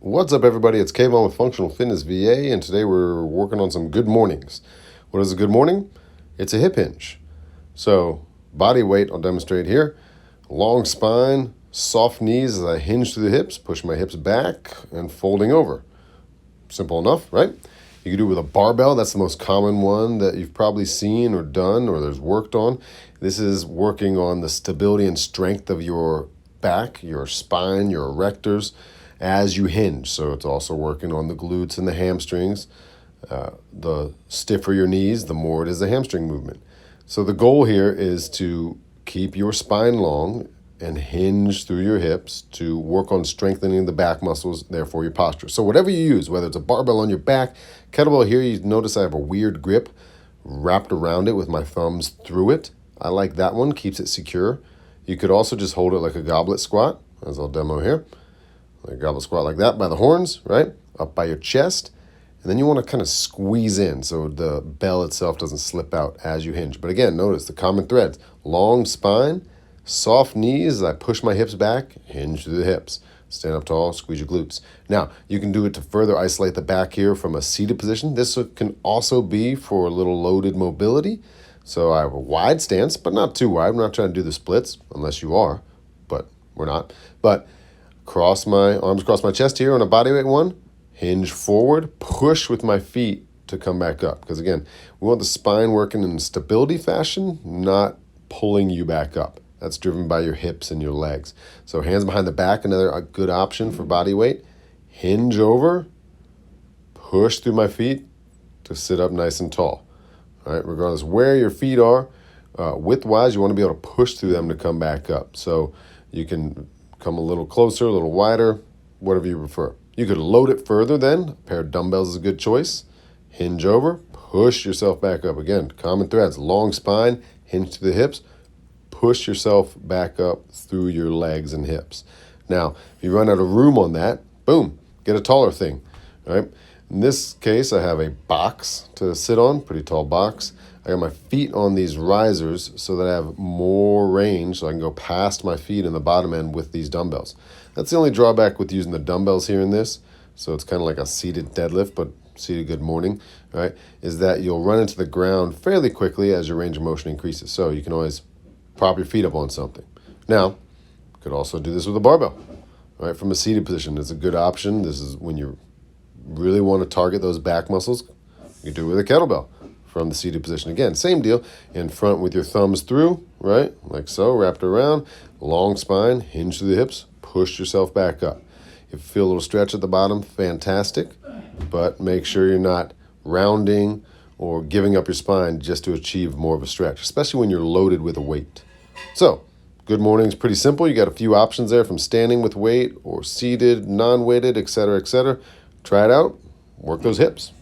What's up, everybody? It's Kavon with Functional Fitness VA, and today we're working on some good mornings. What is a good morning? It's a hip hinge. So, body weight, I'll demonstrate here. Long spine, soft knees as I hinge through the hips, push my hips back, and folding over. Simple enough, right? You can do it with a barbell. That's the most common one that you've probably seen or done or there's worked on. This is working on the stability and strength of your back, your spine, your erectors, as you hinge. So it's also working on the glutes and the hamstrings. The stiffer your knees, the more it is a hamstring movement. So the goal here is to keep your spine long and hinge through your hips to work on strengthening the back muscles, therefore your posture. So whatever you use, whether it's a barbell on your back, kettlebell here, you notice I have a weird grip wrapped around it with my thumbs through it. I like that one, keeps it secure. You could also just hold it like a goblet squat, as I'll demo here. Like a goblet squat like that by the horns, right? Up by your chest. And then you want to kind of squeeze in so the bell itself doesn't slip out as you hinge. But again, notice the common threads. Long spine, soft knees as I push my hips back, hinge through the hips. Stand up tall, squeeze your glutes. Now, you can do it to further isolate the back here from a seated position. This can also be for a little loaded mobility. So I have a wide stance, but not too wide. I'm not trying to do the splits, unless you are, but we're not. But cross my arms across my chest here on a bodyweight one, hinge forward, push with my feet to come back up. Because again, we want the spine working in stability fashion, not pulling you back up. That's driven by your hips and your legs. So hands behind the back, another good option for body weight. Hinge over, push through my feet to sit up nice and tall. All right, regardless where your feet are, width-wise, you want to be able to push through them to come back up. So you can come a little closer, a little wider, whatever you prefer. You could load it further then. A pair of dumbbells is a good choice. Hinge over, push yourself back up. Again, common threads, long spine, hinge to the hips, push yourself back up through your legs and hips. Now, if you run out of room on that, boom, get a taller thing, right? In this case, I have a box to sit on, pretty tall box. I got my feet on these risers so that I have more range so I can go past my feet in the bottom end with these dumbbells. That's the only drawback with using the dumbbells here in this. So it's kind of like a seated deadlift, but seated good morning, right? Is that you'll run into the ground fairly quickly as your range of motion increases. So you can always prop your feet up on something. Now, you could also do this with a barbell, right? From a seated position, it's a good option. This is when you really want to target those back muscles. You can do it with a kettlebell from the seated position. Again, same deal. In front with your thumbs through, right? Like so, wrapped around. Long spine, hinge through the hips, push yourself back up. If you feel a little stretch at the bottom, fantastic. But make sure you're not rounding or giving up your spine just to achieve more of a stretch, especially when you're loaded with a weight. So, good morning is pretty simple. You got a few options there from standing with weight or seated, non-weighted, etc., etc. Try it out. Work those hips.